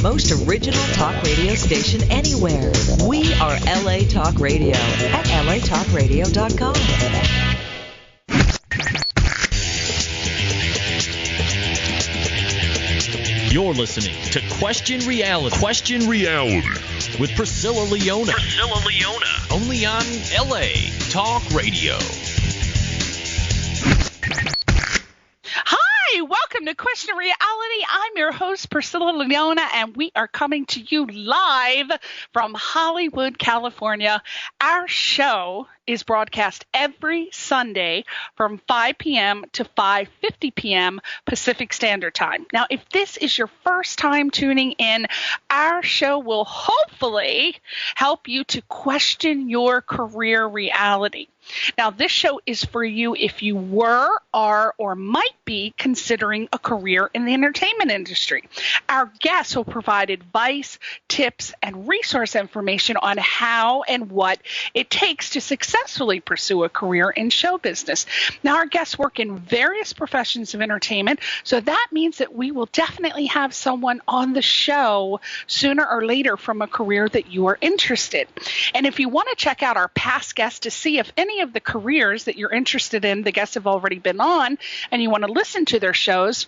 most original talk radio station anywhere. We are LA Talk Radio at latalkradio.com. You're listening to Question Reality. Question Reality with Priscilla Leona. Priscilla Leona. Only on LA Talk Radio. Hi, welcome to Question Reality. I'm your host, Priscilla Leona, and we are coming to you live from Hollywood, California. Our show is broadcast every Sunday from 5 p.m. to 5:50 p.m. Pacific Standard Time. Now, if this is your first time tuning in, our show will hopefully help you to question your career reality. Now, this show is for you if you were, are, or might be considering a career in the entertainment industry. Our guests will provide advice, tips, and resource information on how and what it takes to successfully pursue a career in show business. Now, our guests work in various professions of entertainment, so that means that we will definitely have someone on the show sooner or later from a career that you are interested. And if you want to check out our past guests to see if any of the careers that you're interested in, the guests have already been on, and you want to listen to their shows,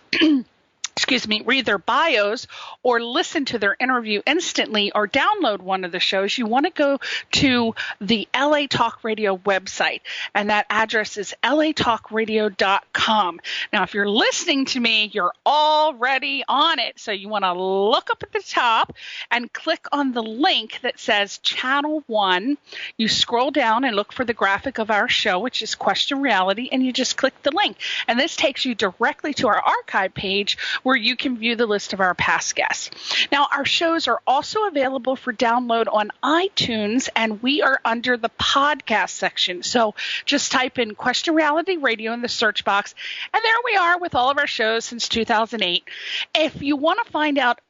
read their bios or listen to their interview instantly or download one of the shows, you want to go to the LA Talk Radio website, and that address is latalkradio.com. Now, if you're listening to me, you're already on it. So you want to look up at the top and click on the link that says Channel 1. You scroll down and look for the graphic of our show, which is Question Reality, and you just click the link. And this takes you directly to our archive page where you can view the list of our past guests. Now, our shows are also available for download on iTunes, and we are under the podcast section. So just type in Question Reality Radio in the search box, and there we are with all of our shows since 2008. If you want to find out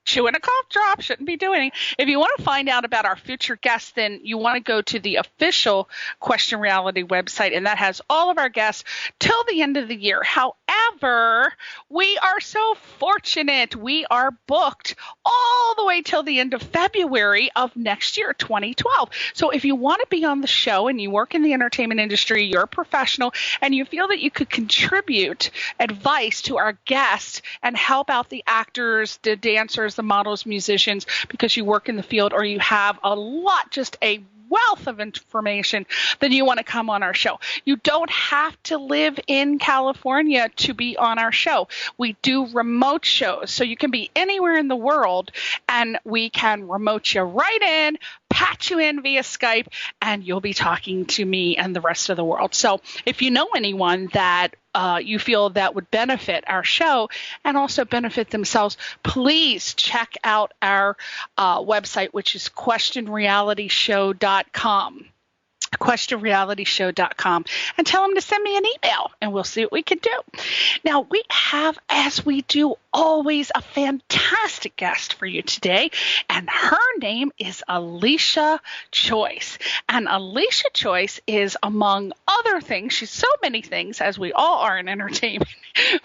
chewing a cough drop, shouldn't be doing it. If you want to find out about our future guests, then you want to go to the official Question Reality website, and that has all of our guests till the end of the year. However, we are so fortunate. We are booked all the way till the end of February of next year, 2012. So if you want to be on the show and you work in the entertainment industry, you're a professional, and you feel that you could contribute advice to our guests and help out the actors, the dancers, the models, musicians, because you work in the field or you have just a wealth of information, then you want to come on our show. You don't have to live in California to be on our show. We do remote shows, so you can be anywhere in the world, and we can remote you right in, patch you in via Skype, and you'll be talking to me and the rest of the world. So if you know anyone that you feel that would benefit our show and also benefit themselves, please check out our website, which is questionrealityshow.com. questionrealityshow.com, and tell them to send me an email, and we'll see what we can do. Now, we have, as we do always, a fantastic guest for you today, and her name is Elisha Choice. And Elisha Choice is, among other things, she's so many things, as we all are in entertainment.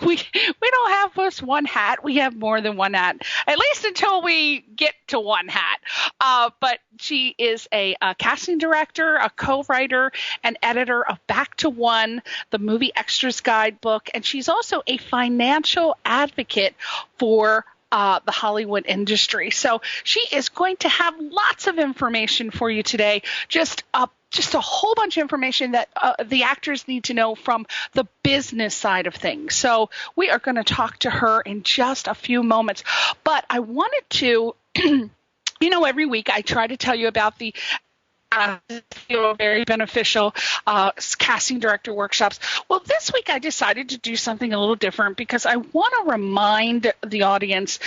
We don't have just one hat. We have more than one hat, at least until we get to one hat. But she is a casting director, a co-writer, and editor of Back to One, the movie extras guidebook, and she's also a financial advocate for the Hollywood industry. So she is going to have lots of information for you today, just a whole bunch of information that the actors need to know from the business side of things. So we are going to talk to her in just a few moments. But I wanted to, every week I try to tell you about the very beneficial casting director workshops. Well, this week I decided to do something a little different because I want to remind the audience,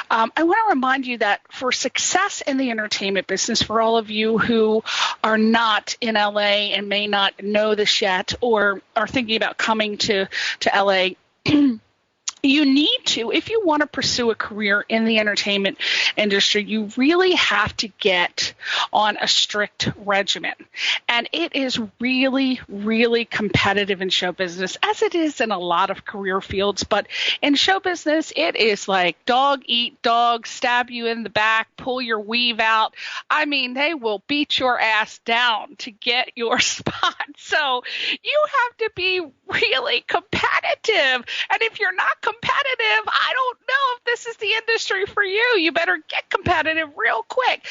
I want to remind you that for success in the entertainment business, for all of you who are not in LA and may not know this yet or are thinking about coming to LA, you need to, if you want to pursue a career in the entertainment industry, you really have to get on a strict regimen. And it is really, really competitive in show business, as it is in a lot of career fields. But in show business, it is like dog eat dog, stab you in the back, pull your weave out. I mean, they will beat your ass down to get your spot. So you have to be really competitive. And if you're not competitive, I don't know if this is the industry for you. You better get competitive real quick.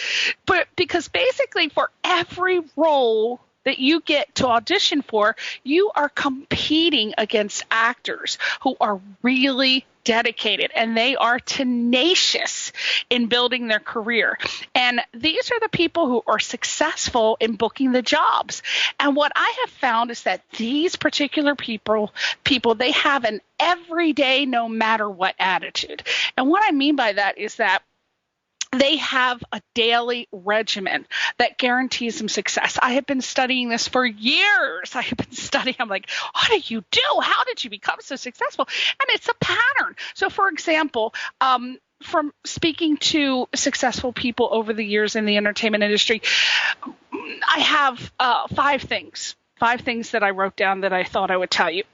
But because basically for every role that you get to audition for, you are competing against actors who are really dedicated, and they are tenacious in building their career. And these are the people who are successful in booking the jobs. And what I have found is that these particular people, they have an everyday, no matter what attitude. And what I mean by that is that they have a daily regimen that guarantees them success. I have been studying this for years. I'm like, what do you do? How did you become so successful? And it's a pattern. So, for example, from speaking to successful people over the years in the entertainment industry, I have 5 things that I wrote down that I thought I would tell you.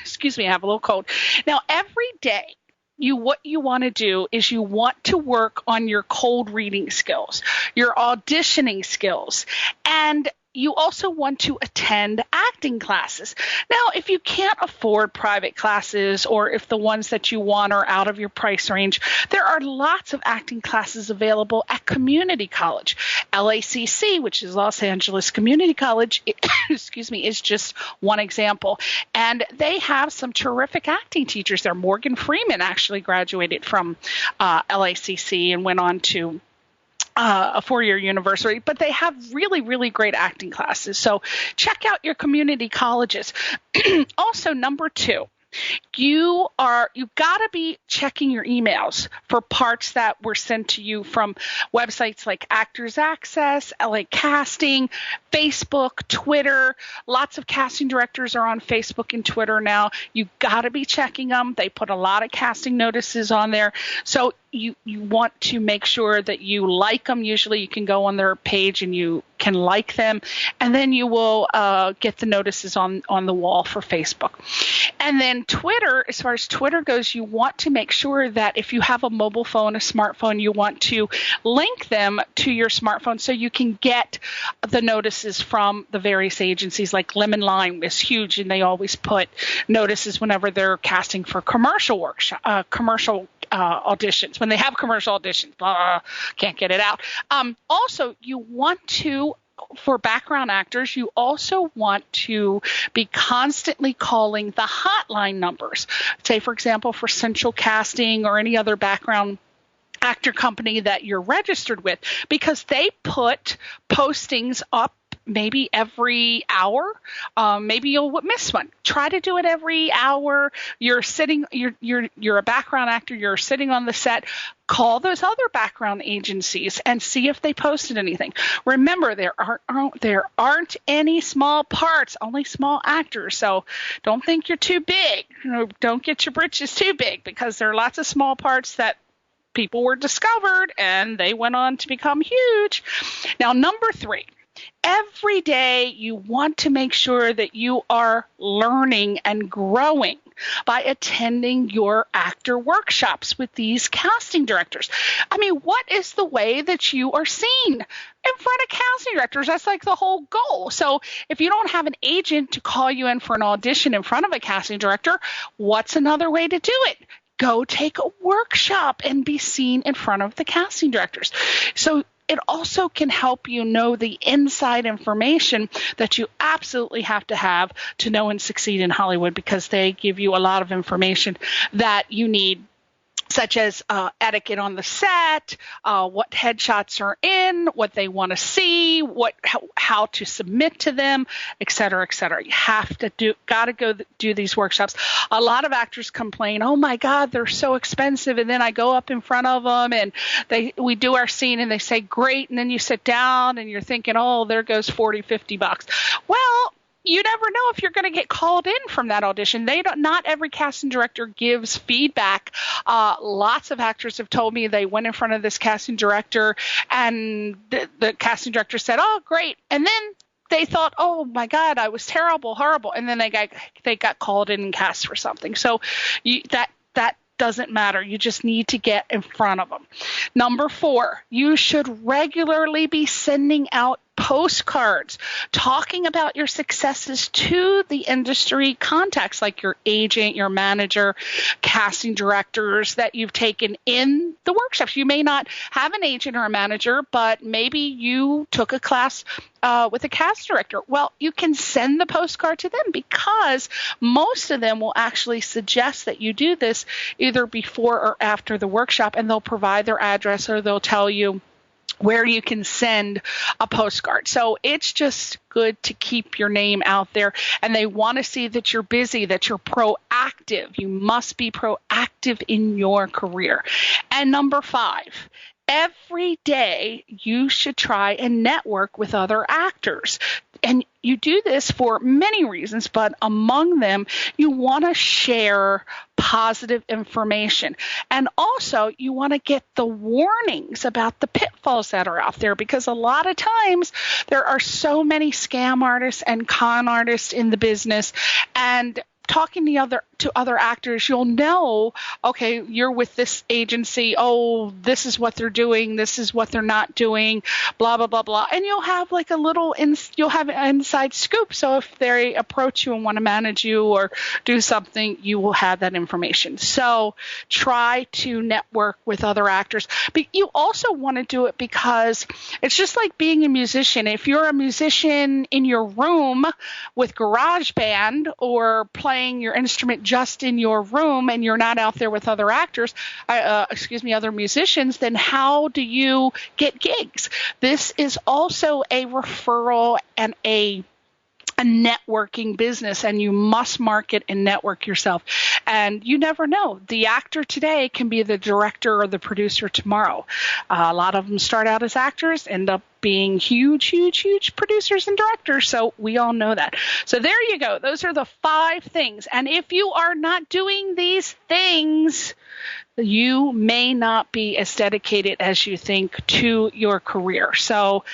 Excuse me, I have a little cold. Now, every day, what you want to do is you want to work on your cold reading skills, your auditioning skills, and you also want to attend acting classes. Now, if you can't afford private classes, or if the ones that you want are out of your price range, there are lots of acting classes available at community college. LACC, which is Los Angeles Community College, is just one example. And they have some terrific acting teachers there. Morgan Freeman actually graduated from LACC and went on to a 4-year university, but they have really, really great acting classes. So check out your community colleges. Also, number 2, you've got to be checking your emails for parts that were sent to you from websites like Actors Access, LA Casting, Facebook, Twitter. Lots of casting directors are on Facebook and Twitter now. You've got to be checking them. They put a lot of casting notices on there. So you want to make sure that you like them. Usually you can go on their page and you can like them, and then you will get the notices on the wall for Facebook. And then Twitter, as far as Twitter goes, you want to make sure that if you have a mobile phone, a smartphone, you want to link them to your smartphone so you can get the notices from the various agencies. Like Lemon Lime is huge, and they always put notices whenever they're casting for commercial auditions. When they have commercial auditions, can't get it out. Also, you want to, for background actors, you also want to be constantly calling the hotline numbers. Say, for example, for Central Casting or any other background actor company that you're registered with, because they put postings up maybe every hour. Maybe you'll miss one. Try to do it every hour. You're a background actor. You're sitting on the set. Call those other background agencies and see if they posted anything. Remember, there aren't any small parts, only small actors. So don't think you're too big. Don't get your britches too big, because there are lots of small parts that people were discovered and they went on to become huge. Now, number 3. Every day you want to make sure that you are learning and growing by attending your actor workshops with these casting directors. I mean, what is the way that you are seen in front of casting directors? That's like the whole goal. So if you don't have an agent to call you in for an audition in front of a casting director, what's another way to do it? Go take a workshop and be seen in front of the casting directors. So it also can help you know the inside information that you absolutely have to know and succeed in Hollywood, because they give you a lot of information that you need, such as etiquette on the set, what headshots are in, what they want to see, how to submit to them, et cetera, et cetera. You got to go do these workshops. A lot of actors complain, oh my God, they're so expensive. And then I go up in front of them and we do our scene and they say, great. And then you sit down and you're thinking, oh, there goes $40, $50. Well, you never know if you're going to get called in from that audition. Not every casting director gives feedback. Lots of actors have told me they went in front of this casting director and the casting director said, "Oh, great." And then they thought, "Oh my God, I was terrible, horrible." And then they got called in and cast for something. So that doesn't matter. You just need to get in front of them. Number 4, you should regularly be sending out postcards talking about your successes to the industry contacts like your agent, your manager, casting directors that you've taken in the workshops. You may not have an agent or a manager, but maybe you took a class with a cast director. Well, you can send the postcard to them because most of them will actually suggest that you do this either before or after the workshop, and they'll provide their address or they'll tell you where you can send a postcard. So it's just good to keep your name out there, and they want to see that you're busy, that you're proactive. You must be proactive in your career. And number 5, every day you should try and network with other actors. And you do this for many reasons, but among them, you want to share positive information. And also, you want to get the warnings about the pitfalls that are out there, because a lot of times there are so many scam artists and con artists in the business. And talking to other actors, you'll know, okay, you're with this agency. Oh, this is what they're doing. This is what they're not doing, blah, blah, blah, blah. And you'll have like you'll have an inside scoop. So if they approach you and want to manage you or do something, you will have that information. So try to network with other actors. But you also want to do it because it's just like being a musician. If you're a musician in your room with GarageBand or playing your instrument just in your room and you're not out there with other other musicians, then how do you get gigs? This is also a referral and a networking business, and you must market and network yourself. And you never know. The actor today can be the director or the producer tomorrow. A lot of them start out as actors, end up being huge producers and directors. So we all know that. So there you go. Those are the 5 things. And if you are not doing these things, you may not be as dedicated as you think to your career. So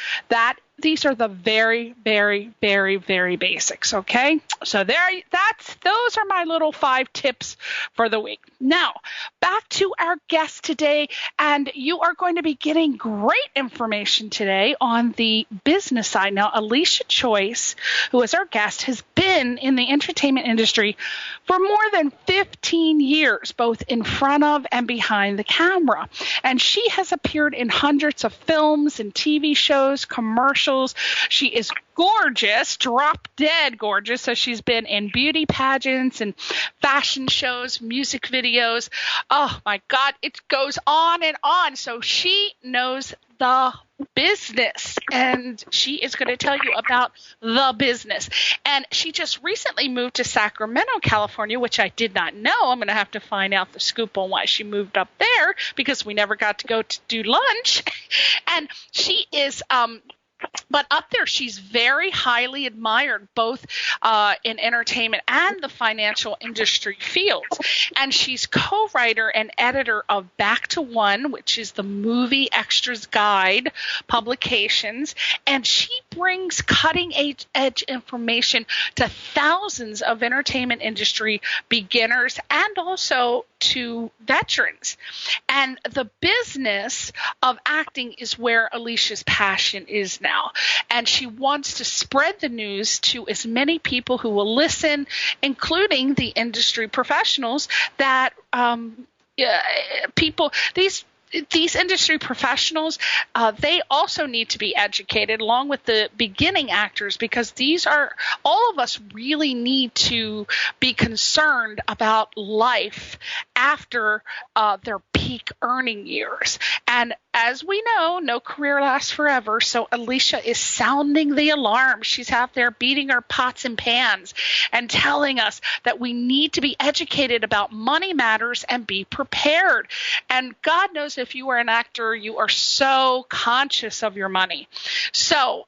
these are the very, very, very, very basics, okay? So those are my little 5 tips for the week. Now, back to our guest today, and you are going to be getting great information today on the business side. Now, Elisha Choice, who is our guest, has been in the entertainment industry for more than 15 years, both in front of and behind the camera. And she has appeared in hundreds of films and TV shows, commercials. She is gorgeous, drop dead gorgeous. So she's been in beauty pageants and fashion shows, music videos. Oh my God, it goes on and on. So she knows the business, and she is going to tell you about the business. And she just recently moved to Sacramento, California, which I did not know. I'm going to have to find out the scoop on why she moved up there, because we never got to go to do lunch. And she is but up there, she's very highly admired, both in entertainment and the financial industry fields. And she's co-writer and editor of Back to One, which is the movie extras guide publications. And she brings cutting-edge information to thousands of entertainment industry beginners and also to veterans. And the business of acting is where Elisha's passion is now. And she wants to spread the news to as many people who will listen, including the industry professionals that these industry professionals, they also need to be educated along with the beginning actors, because all of us really need to be concerned about life after their peak earning years. And as we know, no career lasts forever. So Elisha is sounding the alarm. She's out there beating her pots and pans and telling us that we need to be educated about money matters and be prepared. And God knows if you are an actor, you are so conscious of your money. So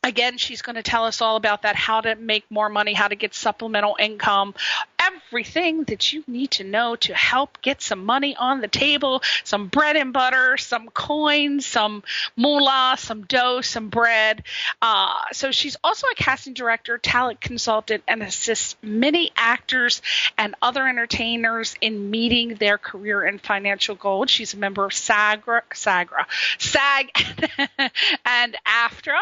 Again, she's going to tell us all about that, how to make more money, how to get supplemental income, everything that you need to know to help get some money on the table, some bread and butter, some coins, some moolah, some dough, some bread. So she's also a casting director, talent consultant, and assists many actors and other entertainers in meeting their career and financial goals. She's a member of SAG and AFTRA,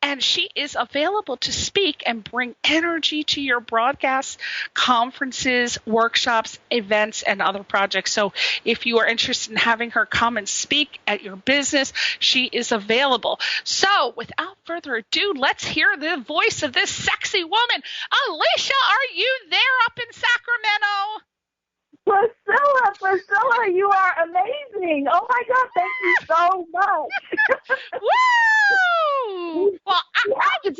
and she is available to speak and bring energy to your broadcasts, conferences, workshops, events, and other projects. So if you are interested in having her come and speak at your business, she is available. So without further ado, let's hear the voice of this sexy woman. Elisha, are you there up in Sacramento? Priscilla, you are amazing. Oh, my God, thank you so much. Woo! Well, I would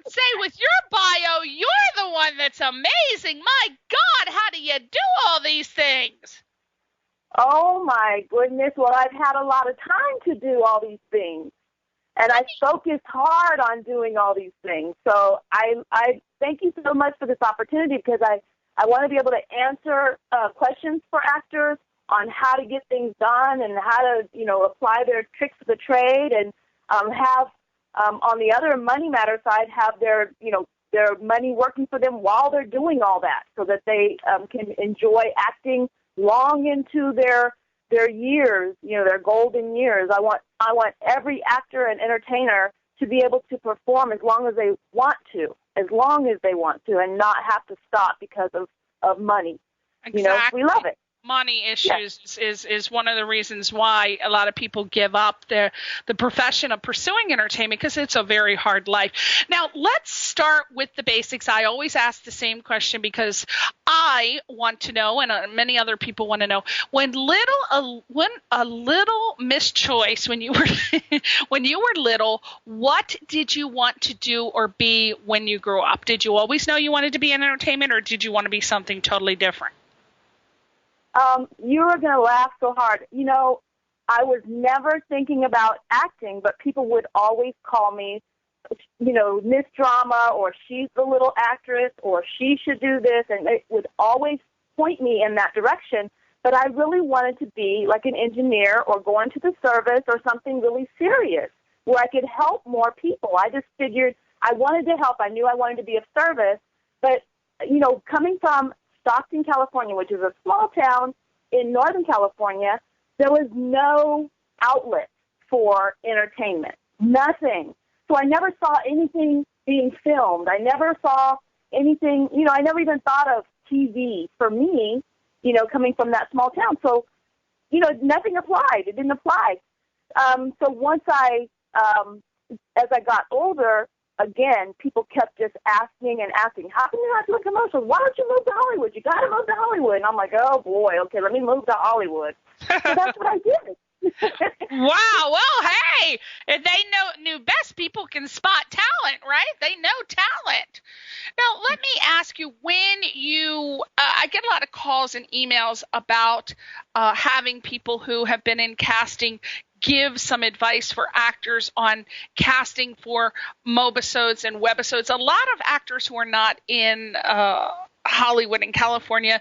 say with your bio, you're the one that's amazing. My God, how do you do all these things? Oh, my goodness. Well, I've had a lot of time to do all these things, and I focused hard on doing all these things. So I thank you so much for this opportunity, because I want to be able to answer questions for actors on how to get things done and how to, apply their tricks of the trade, and have, on the other money matter side, have their money working for them while they're doing all that, so that they can enjoy acting long into their years, their golden years. I want every actor and entertainer to be able to perform as long as they want to, and not have to stop because of money. Exactly. We love it. Money issues is one of the reasons why a lot of people give up the profession of pursuing entertainment, because it's a very hard life. Now, let's start with the basics. I always ask the same question because I want to know, and many other people want to know, when a little Miss Choice, when you were little, what did you want to do or be when you grew up? Did you always know you wanted to be in entertainment, or did you want to be something totally different? You are going to laugh so hard. I was never thinking about acting, but people would always call me, Miss Drama, or she's the little actress, or she should do this, and it would always point me in that direction. But I really wanted to be like an engineer or go into the service or something really serious where I could help more people. I just figured I wanted to help. I knew I wanted to be of service, but, coming from Stockton, California, which is a small town in Northern California, there was no outlet for entertainment, nothing. So I never saw anything being filmed. I never saw anything, I never even thought of TV for me, coming from that small town. So, nothing applied. It didn't apply. So once as I got older, again, people kept just asking, how come you're not doing commercials? Why don't you move to Hollywood? You got to move to Hollywood. And I'm like, oh, boy, okay, let me move to Hollywood. So that's what I did. Wow. Well, hey, if they knew best, people can spot talent, right? They know talent. Now, let me ask you, when I get a lot of calls and emails about having people who have been in casting give some advice for actors on casting for mobisodes and webisodes. A lot of actors who are not in Hollywood and California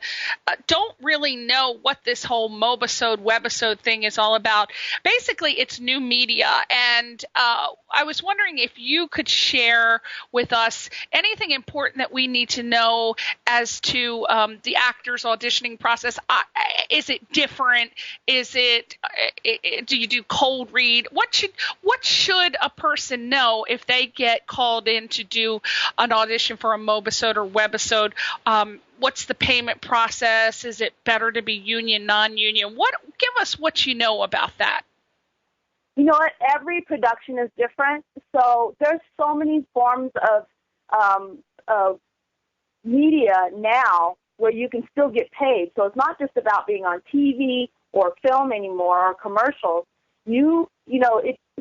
don't really know what this whole mobisode, webisode thing is all about. Basically, it's new media, and I was wondering if you could share with us anything important that we need to know as to the actor's auditioning process. Is it different? Is it? Do you do cold read? What should a person know if they get called in to do an audition for a mobisode or webisode? What's the payment process? Is it better to be union, non-union? Give us what you know about that. You know what? Every production is different. So there's so many forms of media now where you can still get paid. So it's not just about being on TV or film anymore or commercials.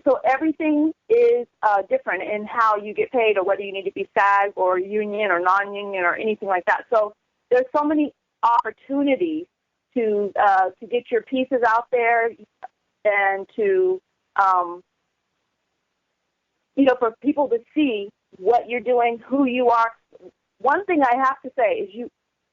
So everything is different in how you get paid, or whether you need to be SAG or union or non-union or anything like that. So there's so many opportunities to get your pieces out there and to for people to see what you're doing, who you are. One thing I have to say is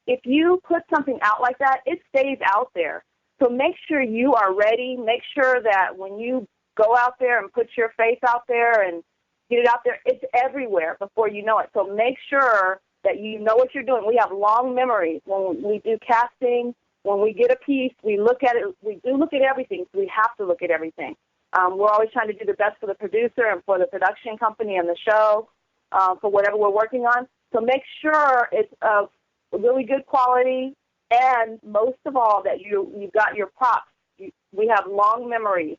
if you put something out like that, it stays out there. So make sure you are ready. Make sure that when you go out there and put your face out there and get it out there, it's everywhere before you know it. So make sure that you know what you're doing. We have long memories. When we do casting, when we get a piece, we look at it. We do look at everything, so we have to look at everything. We're always trying to do the best for the producer and for the production company and the show, for whatever we're working on. So make sure it's of really good quality, and most of all, that you've got your props. We have long memories,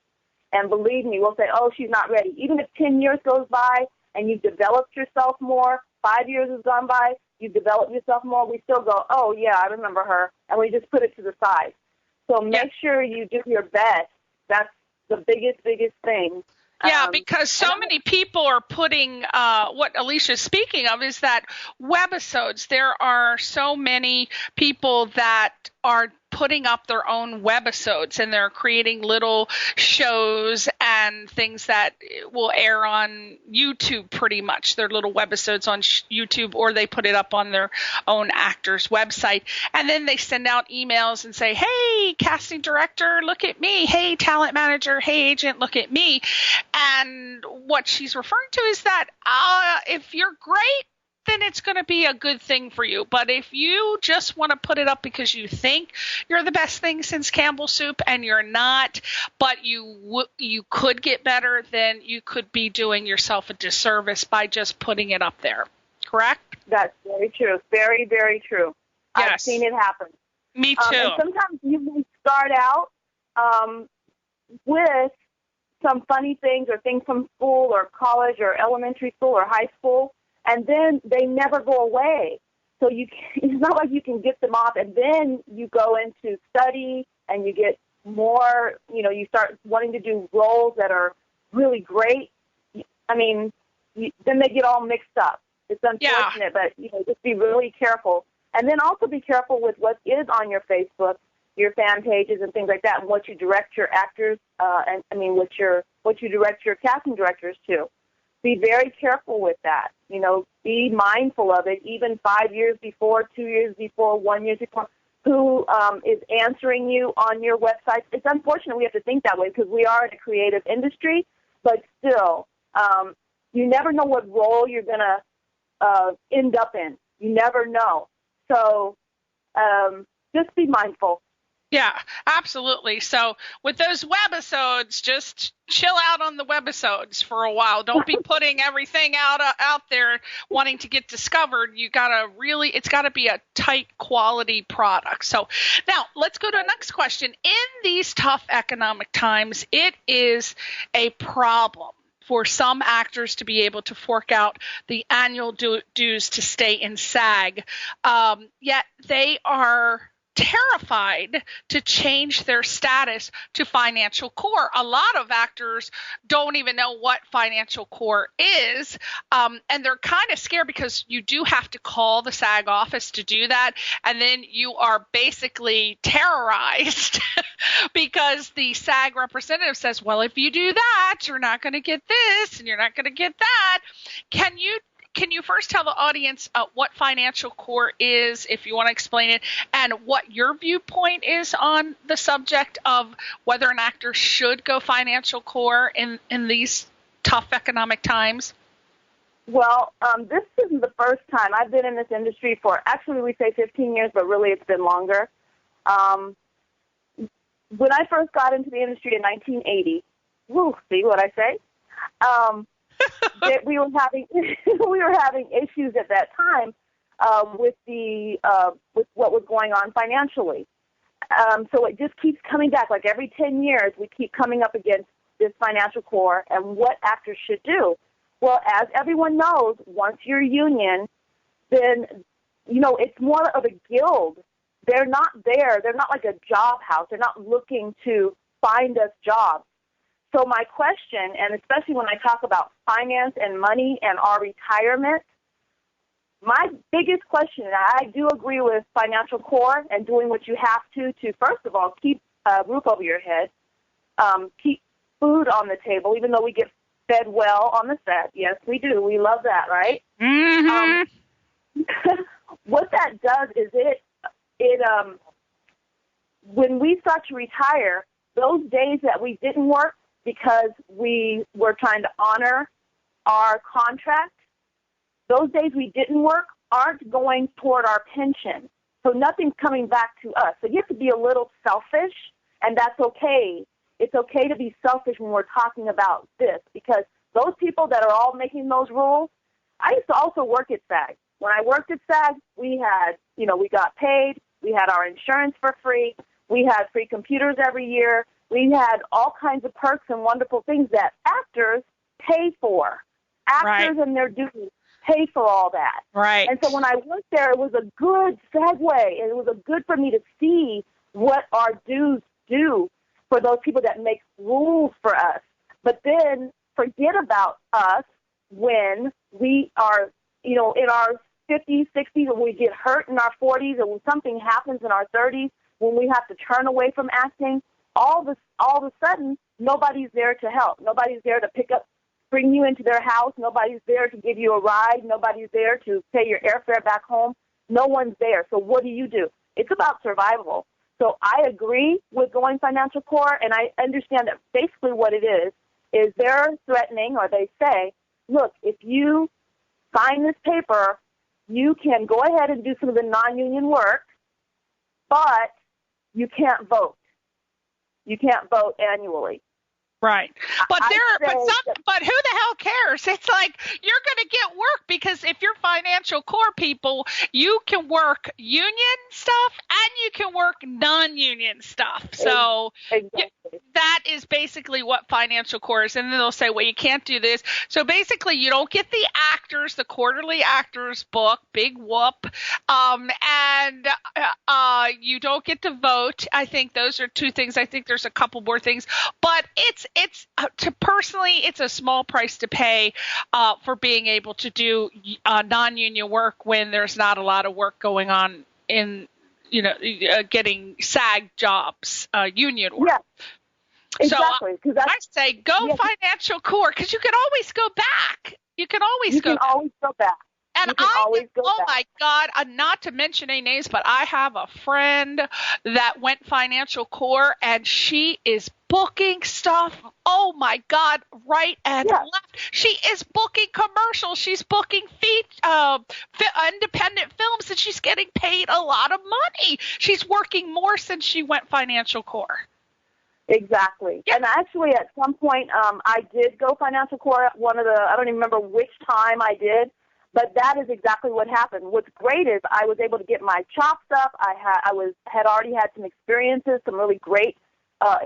and believe me, we'll say, oh, she's not ready. Even if 10 years goes by and you've developed yourself more, 5 years has gone by, you've developed yourself more, we still go, oh, yeah, I remember her, and we just put it to the side. So make sure you do your best. That's the biggest thing. Yeah, because so many people are putting, what Elisha's speaking of is that webisodes. There are so many people that are putting up their own webisodes, and they're creating little shows and things that will air on YouTube pretty much. They're little webisodes on YouTube, or they put it up on their own actor's website. And then they send out emails and say, hey, casting director, look at me. Hey, talent manager. Hey, agent, look at me. And what she's referring to is that if you're great, then it's going to be a good thing for you. But if you just want to put it up because you think you're the best thing since Campbell Soup and you're not, but you could get better, then you could be doing yourself a disservice by just putting it up there. Correct? That's very true. Very, very true. Yes. I've seen it happen. Me too. And sometimes you may start out with some funny things or things from school or college or elementary school or high school, and then they never go away. So it's not like you can get them off, and then you go into study and you get more, you start wanting to do roles that are really great. I mean, then they get all mixed up. It's unfortunate, but just be really careful. And then also be careful with what is on your Facebook, your fan pages and things like that, and what you direct your actors, what you direct your casting directors to. Be very careful with that. Be mindful of it, even 5 years before, 2 years before, 1 year before, who is answering you on your website. It's unfortunate we have to think that way because we are in a creative industry, but still, you never know what role you're going to end up in. You never know. So just be mindful. Yeah, absolutely. So with those webisodes, just chill out on the webisodes for a while. Don't be putting everything out there wanting to get discovered. It's got to be a tight quality product. So now let's go to the next question. In these tough economic times, it is a problem for some actors to be able to fork out the annual dues to stay in SAG. Yet they are terrified to change their status to financial core. A lot of actors don't even know what financial core is, and they're kind of scared because you do have to call the SAG office to do that, and then you are basically terrorized because the SAG representative says, well, if you do that, you're not going to get this and you're not going to get that. Can you first tell the audience what financial core is, if you want to explain it, and what your viewpoint is on the subject of whether an actor should go financial core in these tough economic times? Well, this isn't the first time. I've been in this industry for, actually we say 15 years, but really it's been longer. When I first got into the industry in 1980, see what I say? That we were having issues at that time with what was going on financially. So it just keeps coming back. Like every 10 years, we keep coming up against this financial core and what actors should do. Well, as everyone knows, once you're union, then it's more of a guild. They're not there. They're not like a job house. They're not looking to find us jobs. So my question, and especially when I talk about finance and money and our retirement, my biggest question, and I do agree with financial core and doing what you have to first of all, keep a roof over your head, keep food on the table, even though we get fed well on the set. Yes, we do. We love that, right? Mm-hmm. What that does is it when we start to retire, those days that we didn't work because we were trying to honor our contract, those days we didn't work aren't going toward our pension. So nothing's coming back to us. So you have to be a little selfish, and that's okay. It's okay to be selfish when we're talking about this, because those people that are all making those rules, I used to also work at SAG. When I worked at SAG, we had, we got paid. We had our insurance for free. We had free computers every year. We had all kinds of perks and wonderful things that actors pay for. Actors and their duties pay for all that. Right. And so when I worked there, it was a good segue, and it was a good for me to see what our dues do for those people that make rules for us. But then forget about us when we are, in our 50s, 60s, when we get hurt in our 40s, or when something happens in our 30s, when we have to turn away from acting, all of a sudden, nobody's there to help. Nobody's there to bring you into their house. Nobody's there to give you a ride. Nobody's there to pay your airfare back home. No one's there. So what do? It's about survival. So I agree with going financial core, and I understand that basically what it is they're threatening, or they say, look, if you sign this paper, you can go ahead and do some of the non-union work, but you can't vote. You can't vote annually. Right. But who the hell cares? It's like you're going to get work, because if you're financial core people, you can work union stuff and you can work non-union stuff. So exactly. That is basically what financial core is. And then they'll say, well, you can't do this. So basically you don't get the quarterly actors book, big whoop. And you don't get to vote. I think those are two things. I think there's a couple more things, but it's a small price to pay for being able to do non-union work when there's not a lot of work going on in getting SAG jobs, union work. Yeah, exactly. So I say go financial core, because you can always go back. You can always go back. And my God, not to mention any names, but I have a friend that went financial core, and she is booking stuff. Oh my God, right and left. She is booking commercials. She's booking independent films, and she's getting paid a lot of money. She's working more since she went financial core. Exactly. Yeah. And actually, at some point, I did go financial core. I don't even remember which time I did. But that is exactly what happened. What's great is I was able to get my chops up. I had already had some experiences, some really great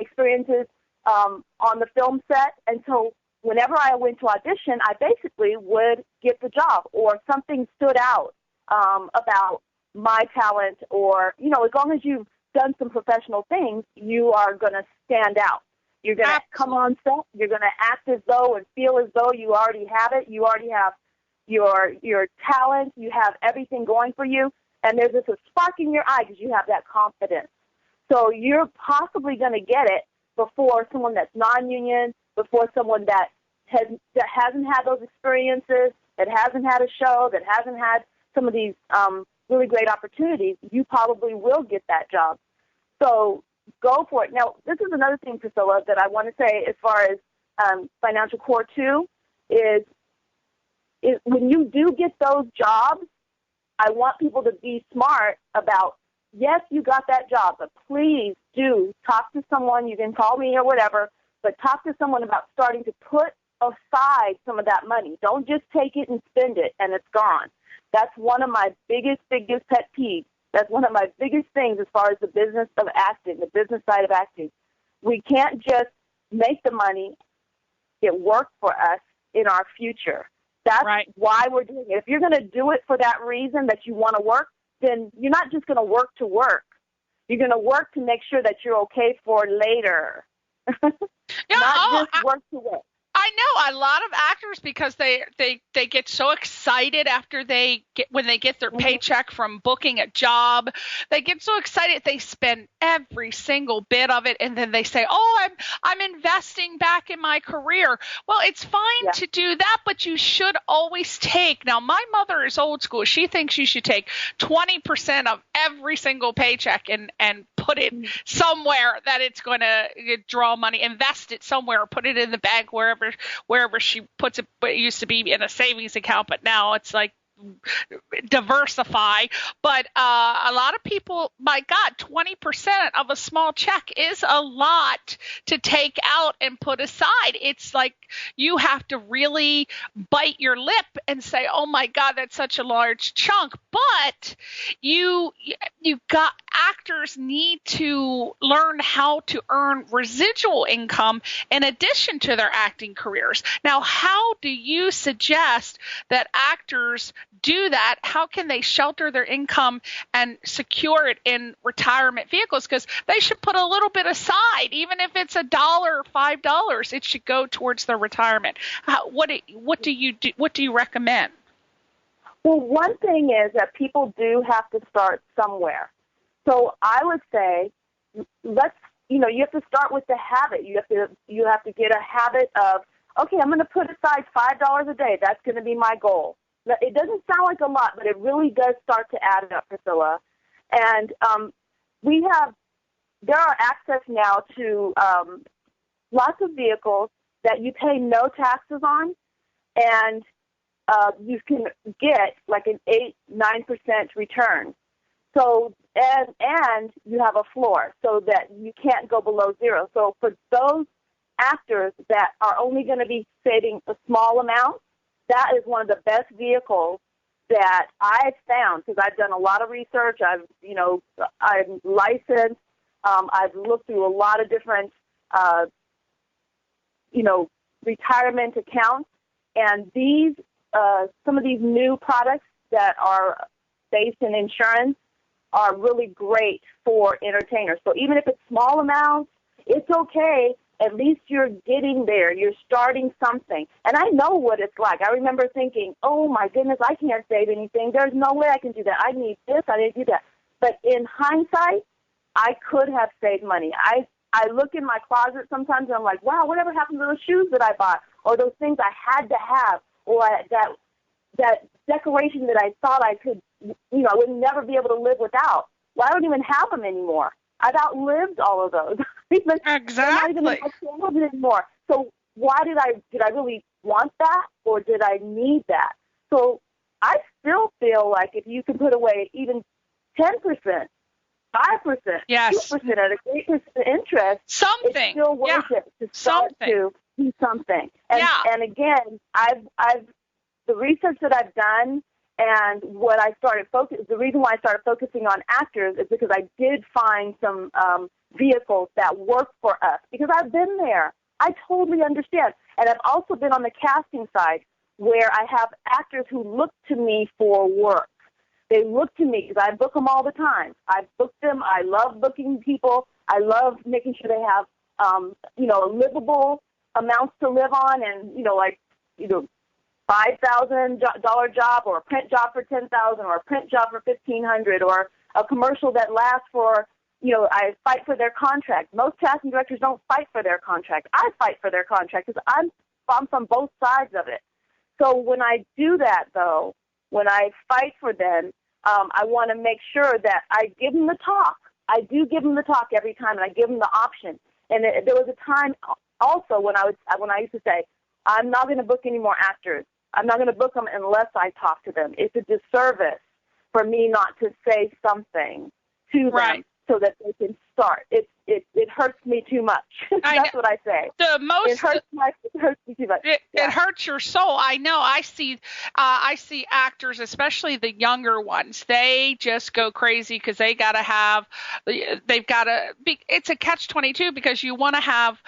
experiences on the film set. And so whenever I went to audition, I basically would get the job, or something stood out about my talent, or, as long as you've done some professional things, you are going to stand out. You're going to come on set. You're going to act as though and feel as though you already have it. You already have your talent, you have everything going for you, and there's just a spark in your eye because you have that confidence. So you're possibly going to get it before someone that's non-union, before someone that hasn't had those experiences, that hasn't had a show, that hasn't had some of these really great opportunities. You probably will get that job. So go for it. Now, this is another thing, Priscilla, that I want to say as far as financial core 2 is when you do get those jobs, I want people to be smart about, yes, you got that job, but please do talk to someone. You can call me or whatever, but talk to someone about starting to put aside some of that money. Don't just take it and spend it and it's gone. That's one of my biggest pet peeves. That's one of my biggest things as far as the business of acting, the business side of acting. We can't just make the money. It work for us in our future. That's why we're doing it. If you're going to do it for that reason, that you want to work, then you're not just going to work to work. You're going to work to make sure that you're okay for later. Not just work to work. I know a lot of actors, because they get so excited when they get their paycheck from booking a job. They get so excited they spend every single bit of it, and then they say, "Oh, I'm investing back in my career." Well, it's fine to do that, but you should always take. Now, my mother is old school. She thinks you should take 20% of every single paycheck and put it somewhere that it's going to draw money. Invest it somewhere, put it in the bank, wherever she puts it. But it used to be in a savings account, but now it's like diversify. But a lot of people, my God, 20% of a small check is a lot to take out and put aside. It's like you have to really bite your lip and say, oh my God, that's such a large chunk. But you got, actors need to learn how to earn residual income in addition to their acting careers. Now, how do you suggest that actors do that? How can they shelter their income and secure it in retirement vehicles? Because they should put a little bit aside, even if it's $1 or $5, it should go towards their retirement. What do you recommend? Well, one thing is that people do have to start somewhere. So I would say, you have to start with the habit. You have to get a habit of, okay, I'm going to put aside $5 a day. That's going to be my goal. It doesn't sound like a lot, but it really does start to add up, Priscilla. And there are access now to lots of vehicles that you pay no taxes on, and you can get like an 8-9% return. So and you have a floor so that you can't go below zero. So for those actors that are only going to be saving a small amount, that is one of the best vehicles that I've found, because I've done a lot of research. I'm licensed. I've looked through a lot of different, retirement accounts, and these some of these new products that are based in insurance are really great for entertainers. So even if it's small amounts, it's okay. At least you're getting there. You're starting something. And I know what it's like. I remember thinking, oh, my goodness, I can't save anything. There's no way I can do that. I need this. I need to do that. But in hindsight, I could have saved money. I look in my closet sometimes and I'm like, wow, whatever happened to those shoes that I bought, or those things I had to have, or that decoration that I thought I could, I would never be able to live without. Well, I don't even have them anymore. I've outlived all of those. Exactly. They're not even in my closet anymore. So why did I really want that, or did I need that? So I still feel like if you can put away even 10%, 5%, yes, 2% at a great percent interest, something. It's still worth it to start to do something. And again, I've the research that I've done, and the reason why I started focusing on actors is because I did find some vehicles that work for us, because I've been there. I totally understand. And I've also been on the casting side, where I have actors who look to me for work. They look to me because I book them all the time. I book them. I love booking people. I love making sure they have, livable amounts to live on, and, $5,000 job, or a print job for $10,000, or a print job for $1,500, or a commercial that lasts for, I fight for their contract. Most casting directors don't fight for their contract. I fight for their contract because I'm from both sides of it. So when I do that, though, when I fight for them, I want to make sure that I give them the talk. I do give them the talk every time, and I give them the option. And there was a time also when I used to say, I'm not going to book any more actors. I'm not going to book them unless I talk to them. It's a disservice for me not to say something to them so that they can start. It hurts me too much. That's what I say. It hurts me too much. It hurts your soul. I know. I see actors, especially the younger ones. They just go crazy because they've got to it's a catch-22, because you want to have,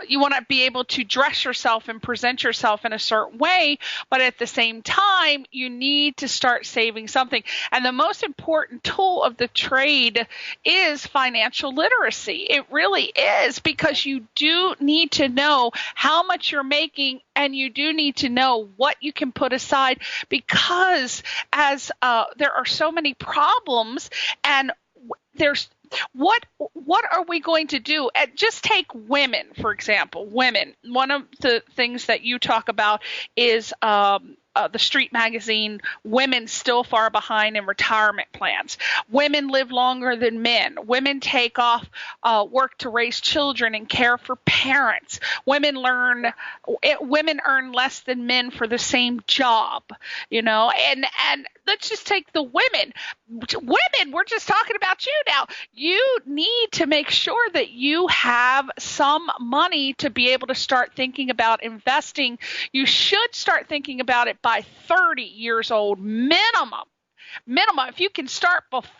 you want to be able to dress yourself and present yourself in a certain way, but at the same time, you need to start saving something. And the most important tool of the trade is financial literacy. It really is, because you do need to know how much you're making, and you do need to know what you can put aside, because as there are so many problems, and there's what are we going to do? And just take women, for example. Women, one of the things that you talk about is the Street magazine, women still far behind in retirement plans. Women live longer than men. Women take off work to raise children and care for parents. Women earn less than men for the same job, and let's just take the women. Women, we're just talking about you now. You need to make sure that you have some money to be able to start thinking about investing. You should start thinking about it by 30 years old minimum. If you can start before,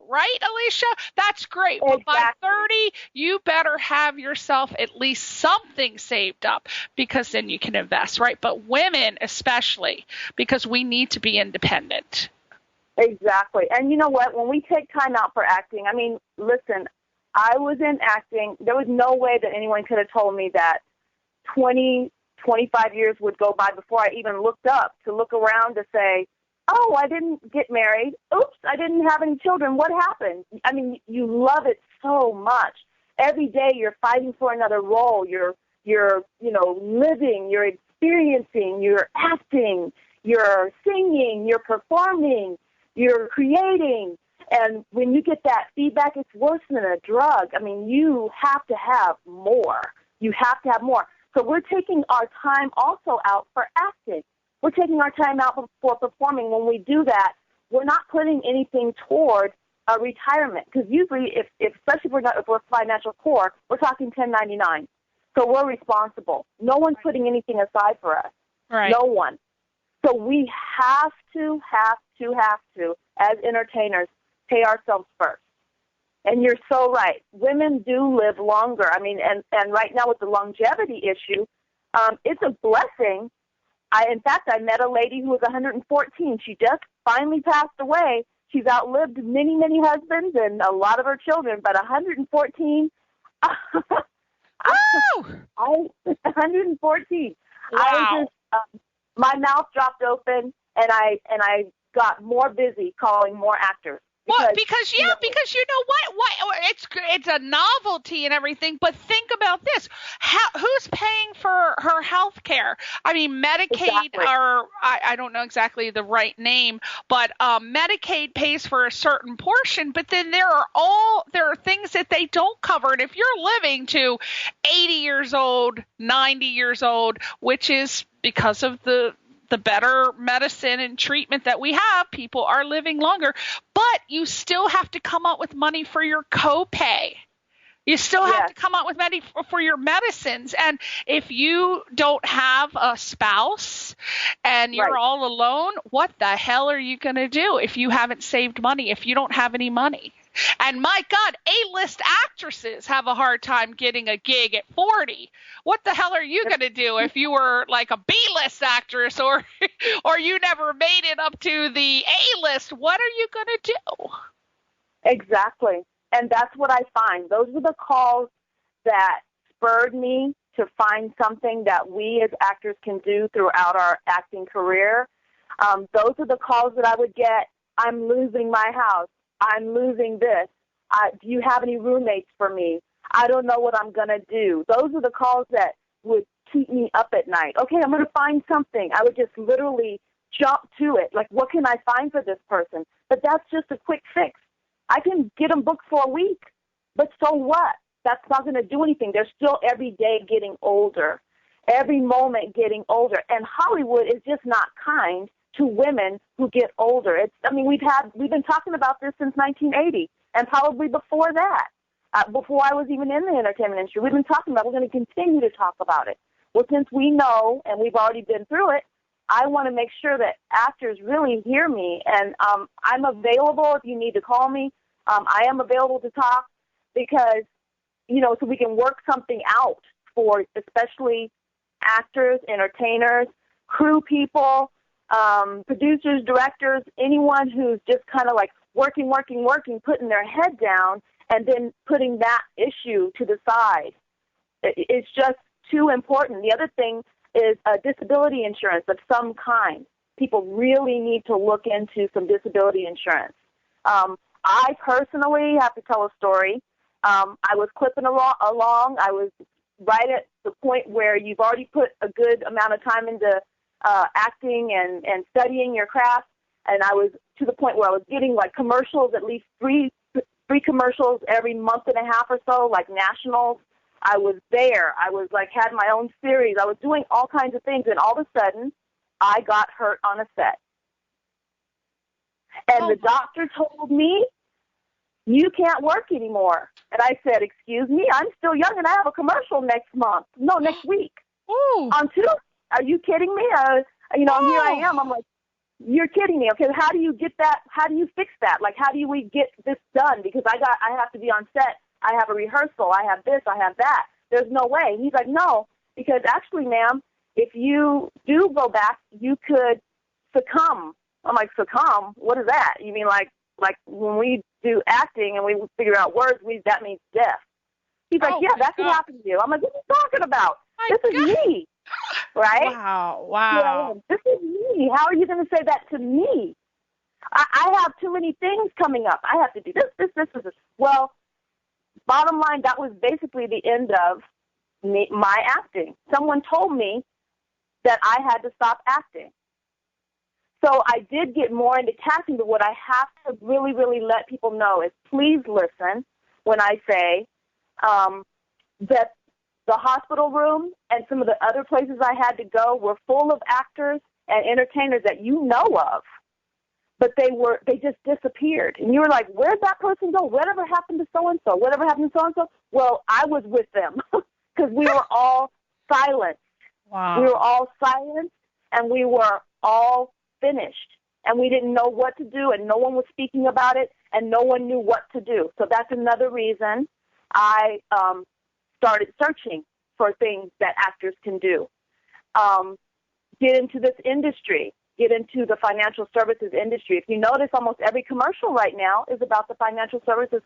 right, Elisha, that's great. Exactly. But by 30, you better have yourself at least something saved up, because then you can invest, right? But women especially, because we need to be independent. Exactly. And you know what? When we take time out for acting, I mean, listen, I was in acting. There was no way that anyone could have told me that 20, 25 years would go by before I even looked up to look around to say, oh, I didn't get married. Oops, I didn't have any children. What happened? I mean, you love it so much. Every day you're fighting for another role. You're living, you're experiencing, you're acting, you're singing, you're performing, you're creating. And when you get that feedback, it's worse than a drug. I mean, you have to have more. You have to have more. So we're taking our time also out for acting. We're taking our time out for performing. When we do that, we're not putting anything toward a retirement. Because usually, especially if we're financial poor, we're talking 1099. So we're responsible. No one's putting anything aside for us. Right. No one. So we have to, as entertainers, pay ourselves first. And you're so right. Women do live longer. I mean, and right now with the longevity issue, it's a blessing. In fact, I met a lady who was 114. She just finally passed away. She's outlived many, many husbands and a lot of her children, but 114. 114. Wow. I was just, my mouth dropped open, and I got more busy calling more actors. Because you know what? It's a novelty and everything, but think about this. Who's paying for her health care? I mean, Medicaid, Exactly. or I don't know exactly the right name, but Medicaid pays for a certain portion, but then there are things that they don't cover. And if you're living to 80 years old, 90 years old, which is because of the better medicine and treatment that we have, people are living longer, but you still have to come up with money for your copay. You still have to come up with money for your medicines. And if you don't have a spouse and you're all alone, what the hell are you going to do if you haven't saved money, if you don't have any money? And my God, A-list actresses have a hard time getting a gig at 40. What the hell are you going to do if you were like a B-list actress or you never made it up to the A-list? What are you going to do? Exactly. And that's what I find. Those are the calls that spurred me to find something that we as actors can do throughout our acting career. Those are the calls that I would get. I'm losing my house. I'm losing this. Do you have any roommates for me? I don't know what I'm going to do. Those are the calls that would keep me up at night. Okay, I'm going to find something. I would just literally jump to it. Like, what can I find for this person? But that's just a quick fix. I can get them booked for a week, but so what? That's not going to do anything. They're still every day getting older, every moment getting older. And Hollywood is just not kind to women who get older. We've been talking about this since 1980, and probably before that, before I was even in the entertainment industry. We've been talking about it. We're going to continue to talk about it. Well, since we know and we've already been through it, I want to make sure that actors really hear me, and I'm available if you need to call me. I am available to talk because, so we can work something out for especially actors, entertainers, crew people, producers, directors, anyone who's just kind of like working, putting their head down and then putting that issue to the side. It's just too important. The other thing is disability insurance of some kind. People really need to look into some disability insurance. I personally have to tell a story. I was clipping along. I was right at the point where you've already put a good amount of time into acting and studying your craft, and I was to the point where I was getting like commercials, at least three commercials every month and a half or so, like nationals. I was there. I was like had my own series. I was doing all kinds of things, and all of a sudden, I got hurt on a set. And the doctor told me, you can't work anymore. And I said, excuse me, I'm still young and I have a commercial next week. Ooh. On two? Are you kidding me? Here I am. I'm like, you're kidding me. Okay, how do you get that? How do you fix that? Like, how do we get this done? Because I have to be on set. I have a rehearsal. I have this. I have that. There's no way. And he's like, no, because actually, ma'am, if you do go back, you could succumb. I'm like, succumb? What is that? You mean like when we do acting and we figure out words, that means death. He's like, yeah, that's what happened to you. I'm like, what are you talking about? This is me, right? Wow. Yeah, this is me. How are you going to say that to me? I have too many things coming up. I have to do this. Well, bottom line, that was basically the end of my acting. Someone told me that I had to stop acting. So I did get more into casting, but what I have to really, really let people know is please listen when I say that the hospital room and some of the other places I had to go were full of actors and entertainers that you know of, but they just disappeared. And you were like, where'd that person go? Whatever happened to so-and-so? Whatever happened to so-and-so? Well, I was with them because we were all silent. Wow. We were all silent, and we were all finished, and we didn't know what to do, and no one was speaking about it, and no one knew what to do. So that's another reason I started searching for things that actors can do. Get into this industry. Get into the financial services industry. If you notice, almost every commercial right now is about the financial services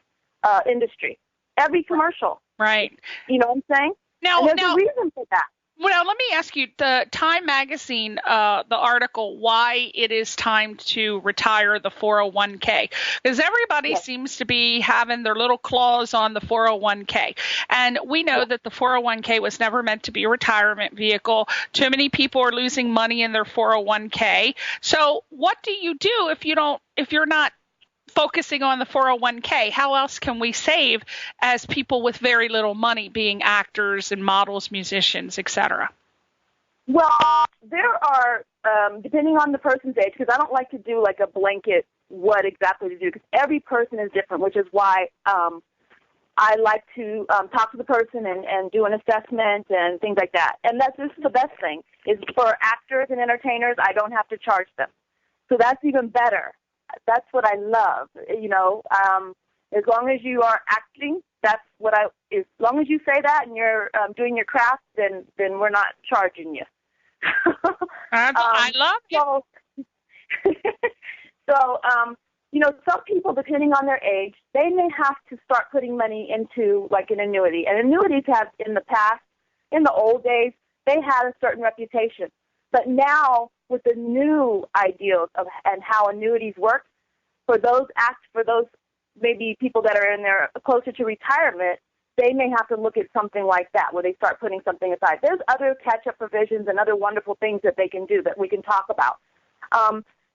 industry. Every commercial. Right. You know what I'm saying? And there's a reason for that. Well, let me ask you, the Time Magazine, the article, why it is time to retire the 401k, because everybody seems to be having their little claws on the 401k. And we know that the 401k was never meant to be a retirement vehicle. Too many people are losing money in their 401k. So what do you do if you're not focusing on the 401k? How else can we save as people with very little money, being actors and models, musicians, etc.? Well, there are, depending on the person's age, because I don't like to do like a blanket what exactly to do, because every person is different, which is why I like to talk to the person and do an assessment and things like that. And this is the best thing, is for actors and entertainers, I don't have to charge them. So that's even better. That's what I love, as long as you are acting, as long as you say that and you're doing your craft, then we're not charging you. I love it. So, some people, depending on their age, they may have to start putting money into like an annuity. And annuities have, in the past, in the old days, they had a certain reputation. But now, with the new ideals of and how annuities work, for those maybe people that are in there closer to retirement, they may have to look at something like that, where they start putting something aside. There's other catch-up provisions and other wonderful things that they can do that we can talk about.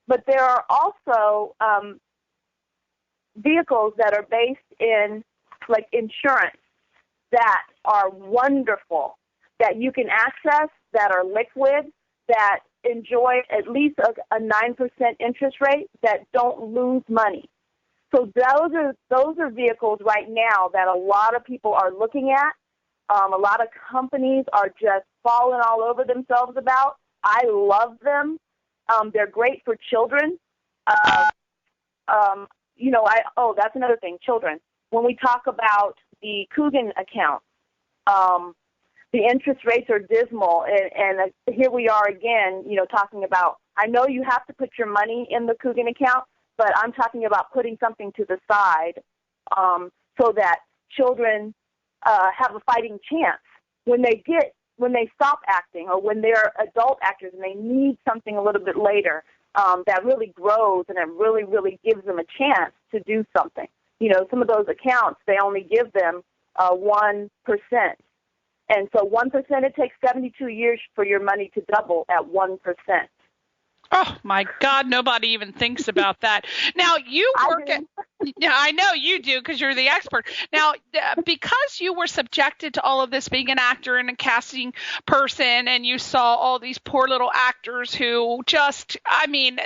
But there are also vehicles that are based in, like, insurance that are wonderful, that you can access, that are liquid, that enjoy at least a 9% interest rate, that don't lose money. So those are vehicles right now that a lot of people are looking at. A lot of companies are just falling all over themselves about. I love them. They're great for children. That's another thing, children. When we talk about the Coogan account, the interest rates are dismal, and here we are again, talking about, I know you have to put your money in the Coogan account, but I'm talking about putting something to the side so that children have a fighting chance when they stop acting, or when they're adult actors and they need something a little bit later that really grows and it really, really gives them a chance to do something. Some of those accounts, they only give them 1%. And so 1%, it takes 72 years for your money to double at 1%. Oh, my God, nobody even thinks about that. Now, you work at – yeah, I know you do because you're the expert. Now, because you were subjected to all of this, being an actor and a casting person, and you saw all these poor little actors who just – I mean,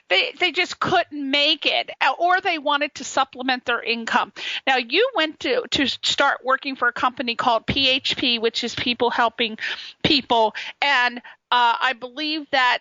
they just couldn't make it, or they wanted to supplement their income. Now, you went to start working for a company called PHP, which is People Helping People, and I believe that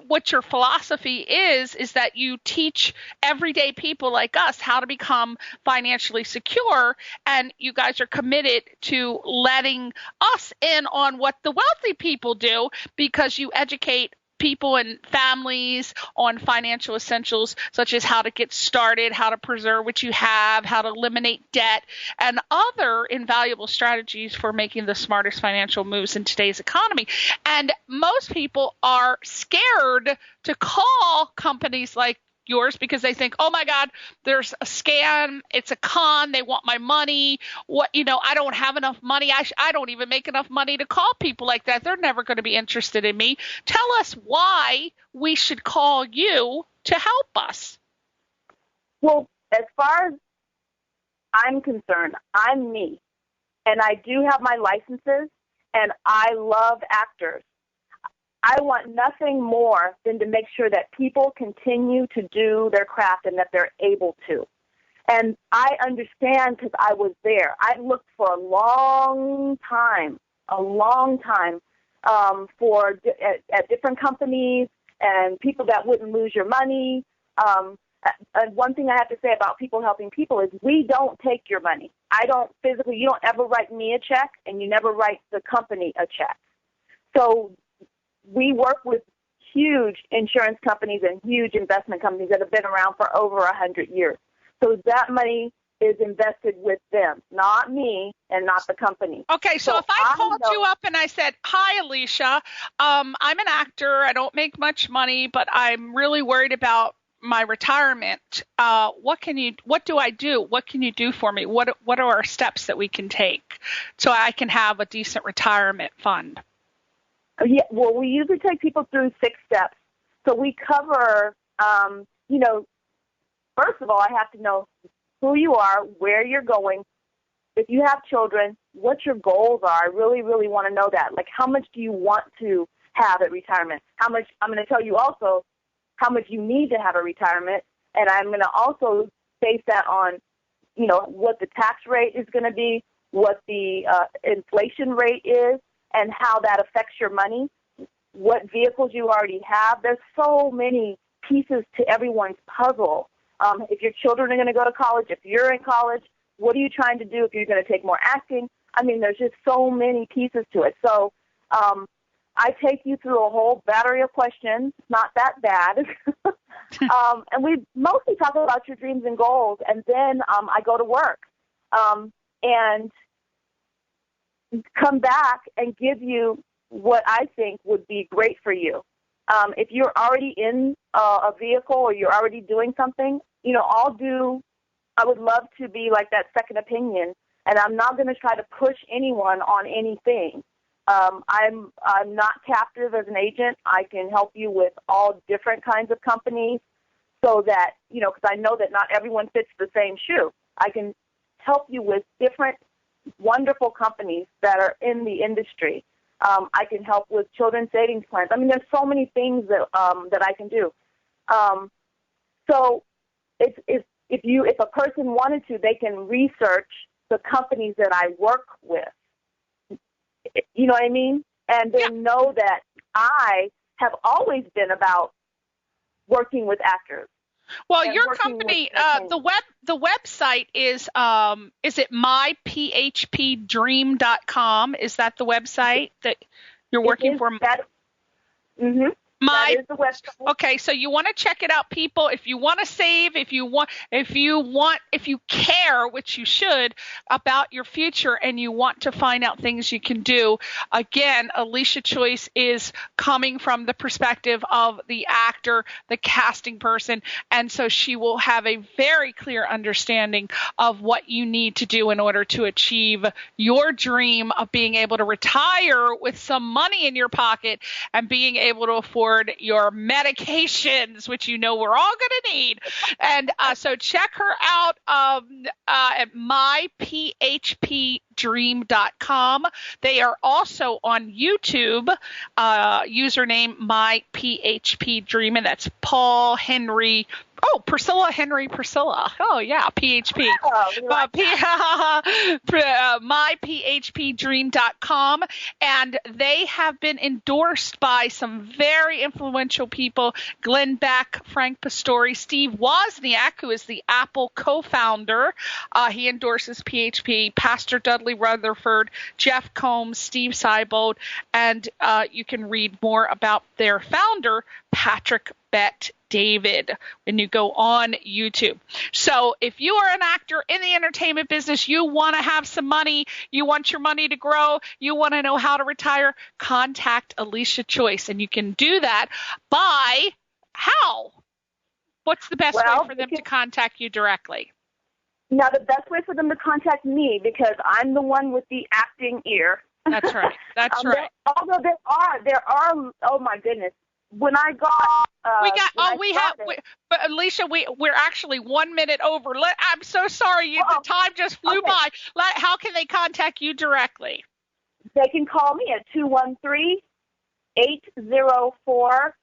what your philosophy is that you teach everyday people like us how to become financially secure, and you guys are committed to letting us in on what the wealthy people do, because you educate people and families on financial essentials such as how to get started, how to preserve what you have, how to eliminate debt, and other invaluable strategies for making the smartest financial moves in today's economy. And most people are scared to call companies like yours because they think, oh my God, there's a scam, it's a con, they want my money. I don't have enough money. I don't even make enough money to call people like that. They're never going to be interested in me. Tell us why we should call you to help us. Well, as far as I'm concerned, I'm me, and I do have my licenses, and I love actors. I want nothing more than to make sure that people continue to do their craft and that they're able to. And I understand because I was there. I looked for a long time at different companies and people that wouldn't lose your money. And one thing I have to say about People Helping People is we don't take your money. You don't ever write me a check, and you never write the company a check. So we work with huge insurance companies and huge investment companies that have been around for over 100 years. So that money is invested with them, not me and not the company. Okay, so if I called you up and I said, hi, Elisha, I'm an actor. I don't make much money, but I'm really worried about my retirement. What do I do? What can you do for me? What are our steps that we can take so I can have a decent retirement fund? Yeah, well, we usually take people through 6 steps. So we cover, first of all, I have to know who you are, where you're going. If you have children, what your goals are. I really, really want to know that. Like, how much do you want to have at retirement? I'm going to tell you also how much you need to have a retirement, and I'm going to also base that on, what the tax rate is going to be, what the inflation rate is, and how that affects your money, what vehicles you already have. There's so many pieces to everyone's puzzle. If your children are going to go to college, if you're in college, what are you trying to do if you're going to take more acting? I mean, there's just so many pieces to it. So I take you through a whole battery of questions, not that bad. And we mostly talk about your dreams and goals, and then I go to work. And come back and give you what I think would be great for you. If you're already in a vehicle or you're already doing something, I would love to be like that second opinion, and I'm not going to try to push anyone on anything. I'm not captive as an agent. I can help you with all different kinds of companies so that, because I know that not everyone fits the same shoe. I can help you with different wonderful companies that are in the industry. I can help with children's savings plans. I mean, there's so many things that I can do. So if a person wanted to, they can research the companies that I work with. You know what I mean? And then know that I have always been about working with actors. Well, your company, the website is it myphpdream.com? Is that the website that you're working for? Mm-hmm. That is the website. Okay, so you want to check it out, people. If you want to save, if you care, which you should, about your future, and you want to find out things you can do. Again, Elisha Choice is coming from the perspective of the actor, the casting person, and so she will have a very clear understanding of what you need to do in order to achieve your dream of being able to retire with some money in your pocket and being able to afford your medications, which we're all going to need. And so check her out at myphpdream.com. They are also on YouTube, username myphpdream, and that's Paul Henry. Oh, Priscilla Henry Priscilla. Oh, yeah, PHP. myphpdream.com. And they have been endorsed by some very influential people, Glenn Beck, Frank Pastore, Steve Wozniak, who is the Apple co-founder. He endorses PHP, Pastor Dudley Rutherford, Jeff Combs, Steve Seibold, and you can read more about their founder, Patrick Bet David, when you go on YouTube. So if you are an actor in the entertainment business, you want to have some money, you want your money to grow, you want to know how to retire, contact Elisha Choice. And you can do that by how? What's the best way for them to contact you directly? Now, the best way for them to contact me, because I'm the one with the acting ear. That's right. That's right. Although there are, oh my goodness. When I got, but Elisha, we're actually 1 minute over. I'm so sorry, the time just flew by. How can they contact you directly? They can call me at 213-804-2511,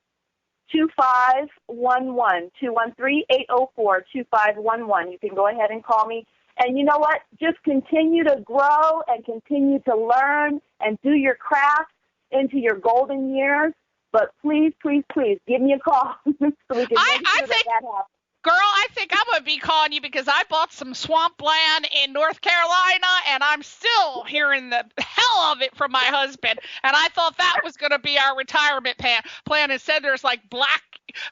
213-804-2511. You can go ahead and call me. And you know what? Just continue to grow and continue to learn and do your craft into your golden years. But please, please, please give me a call so we can make sure that happens. Girl, I think I'm going to be calling you because I bought some swampland in North Carolina, and I'm still hearing the hell of it from my husband. And I thought that was going to be our retirement plan. Instead, there's like black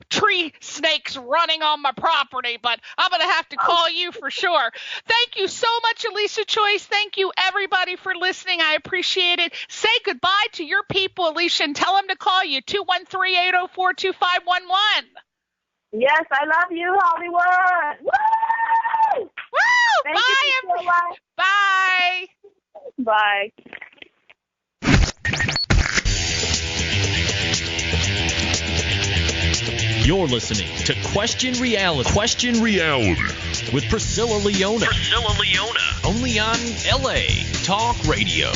tree snakes running on my property. But I'm going to have to call you for sure. Thank you so much, Elisha Choice. Thank you, everybody, for listening. I appreciate it. Say goodbye to your people, Elisha, and tell them to call you, 213-804-2511. Yes, I love you, Hollywood. Woo! Woo! Thank you, Bye. Bye. You're listening to Question Reality with Priscilla Leona. Only on LA Talk Radio.